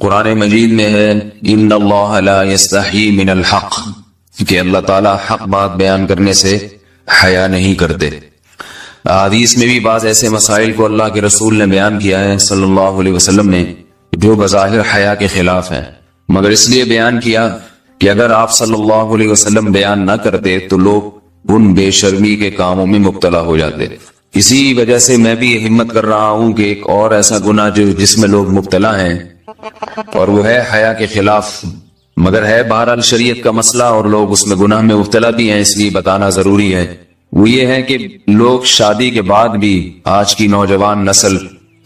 قرآن مجید میں ہے ان اللہ لا یستحی من الحق، کہ اللہ تعالیٰ حق بات بیان کرنے سے حیا نہیں کرتے۔ حدیث میں بھی بعض ایسے مسائل کو اللہ کے رسول نے بیان کیا ہے صلی اللہ علیہ وسلم نے جو بظاہر حیا کے خلاف ہیں، مگر اس لیے بیان کیا کہ اگر آپ صلی اللہ علیہ وسلم بیان نہ کرتے تو لوگ ان بے شرمی کے کاموں میں مبتلا ہو جاتے۔ اسی وجہ سے میں بھی ہمت کر رہا ہوں کہ ایک اور ایسا گناہ جس میں لوگ مبتلا ہیں اور وہ ہے حیا کے خلاف، مگر ہے بہرحال شریعت کا مسئلہ اور لوگ اس میں گناہ میں مبتلا بھی ہیں، اس لیے بتانا ضروری ہے۔ وہ یہ ہے کہ لوگ شادی کے بعد بھی آج کی نوجوان نسل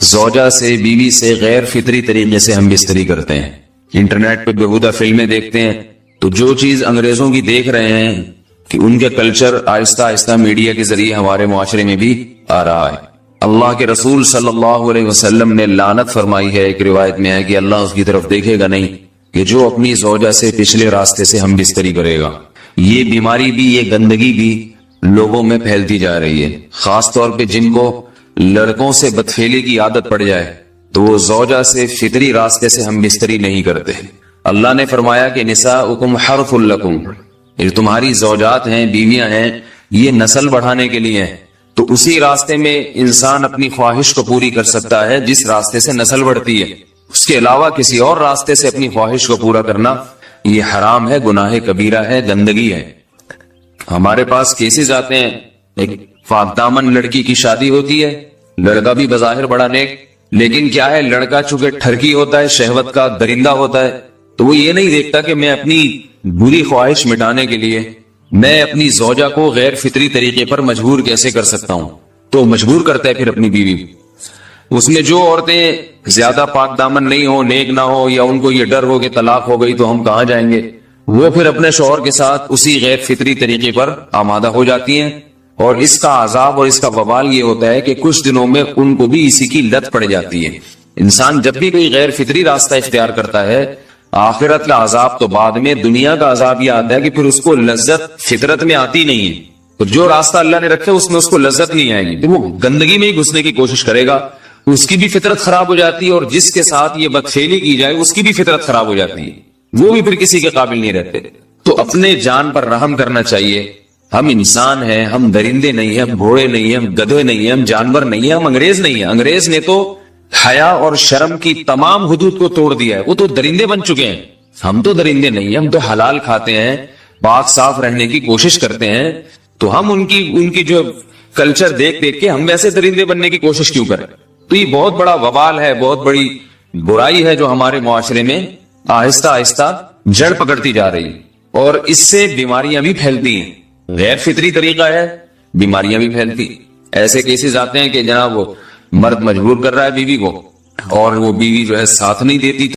زوجہ سے، بیوی سے غیر فطری طریقے سے ہم بستری کرتے ہیں۔ انٹرنیٹ پہ بےہودہ فلمیں دیکھتے ہیں تو جو چیز انگریزوں کی دیکھ رہے ہیں کہ ان کے کلچر آہستہ آہستہ میڈیا کے ذریعے ہمارے معاشرے میں بھی آ رہا ہے۔ اللہ کے رسول صلی اللہ علیہ وسلم نے لعنت فرمائی ہے، ایک روایت میں ہے کہ اللہ اس کی طرف دیکھے گا نہیں کہ جو اپنی زوجہ سے پچھلے راستے سے ہم بستری کرے گا۔ یہ بیماری بھی، یہ گندگی بھی لوگوں میں پھیلتی جا رہی ہے، خاص طور پہ جن کو لڑکوں سے بدفعلی کی عادت پڑ جائے تو وہ زوجہ سے فطری راستے سے ہم بستری نہیں کرتے۔ اللہ نے فرمایا کہ نساؤکم حرث لکم، یہ تمہاری زوجات ہیں، بیویاں ہیں، یہ نسل بڑھانے کے لیے ہیں، تو اسی راستے میں انسان اپنی خواہش کو پوری کر سکتا ہے جس راستے سے نسل بڑھتی ہے۔ اس کے علاوہ کسی اور راستے سے اپنی خواہش کو پورا کرنا یہ حرام ہے، گناہ کبیرہ ہے، گندگی ہے۔ ہمارے پاس کیسز آتے ہیں، ایک پاک دامن لڑکی کی شادی ہوتی ہے، لڑکا بھی بظاہر بڑا نیک، لیکن کیا ہے، لڑکا چونکہ ٹھرکی ہوتا ہے، شہوت کا درندہ ہوتا ہے، تو وہ یہ نہیں دیکھتا کہ میں اپنی بری خواہش مٹانے کے لیے میں اپنی زوجہ کو غیر فطری طریقے پر مجبور کیسے کر سکتا ہوں، تو مجبور کرتا ہے پھر اپنی بیوی۔ اس میں جو عورتیں زیادہ پاک دامن نہیں ہو، نیک نہ ہو، یا ان کو یہ ڈر ہو کہ طلاق ہو گئی تو ہم کہاں جائیں گے، وہ پھر اپنے شوہر کے ساتھ اسی غیر فطری طریقے پر آمادہ ہو جاتی ہیں، اور اس کا عذاب اور اس کا وبال یہ ہوتا ہے کہ کچھ دنوں میں ان کو بھی اسی کی لت پڑ جاتی ہے۔ انسان جب بھی کوئی غیر فطری راستہ اختیار کرتا ہے، آخرت کا عذاب تو بعد میں، دنیا کا عذاب یہ آتا ہے کہ پھر اس کو لذت فطرت میں آتی نہیں ہے۔ تو جو راستہ اللہ نے رکھا اس میں اس کو لذت نہیں آئے گی، تو وہ گندگی میں ہی گھسنے کی کوشش کرے گا، اس کی بھی فطرت خراب ہو جاتی ہے، اور جس کے ساتھ یہ بدفعلی کی جائے اس کی بھی فطرت خراب ہو جاتی ہے، وہ بھی پھر کسی کے قابل نہیں رہتے۔ تو اپنے جان پر رحم کرنا چاہیے۔ ہم انسان ہیں، ہم درندے نہیں ہیں، ہم گھوڑے نہیں ہیں، ہم گدھے نہیں ہیں، ہم جانور نہیں ہیں، ہم انگریز نہیں ہیں۔ انگریز نے تو حیا اور شرم کی تمام حدود کو توڑ دیا ہے، وہ تو درندے بن چکے ہیں۔ ہم تو درندے نہیں ہیں، ہم تو حلال کھاتے ہیں، پاک صاف رہنے کی کوشش کرتے ہیں، تو ہم ان کی جو کلچر دیکھ کے ہم ویسے درندے بننے کی کوشش کیوں کریں؟ تو یہ بہت بڑا وبال ہے، بہت بڑی برائی ہے جو ہمارے معاشرے میں آہستہ آہستہ جڑ پکڑتی جا رہی ہے، اور اس سے بیماریاں بھی پھیلتی ہیں۔ غیر فطری طریقہ ہے، بیماریاں بھی پھیلتی۔ ایسے کیسز آتے ہیں کہ جناب وہ مرد مجبور کر رہا ہے بیوی کو، اور وہ بیوی جو ہے ساتھ نہیں دیتی۔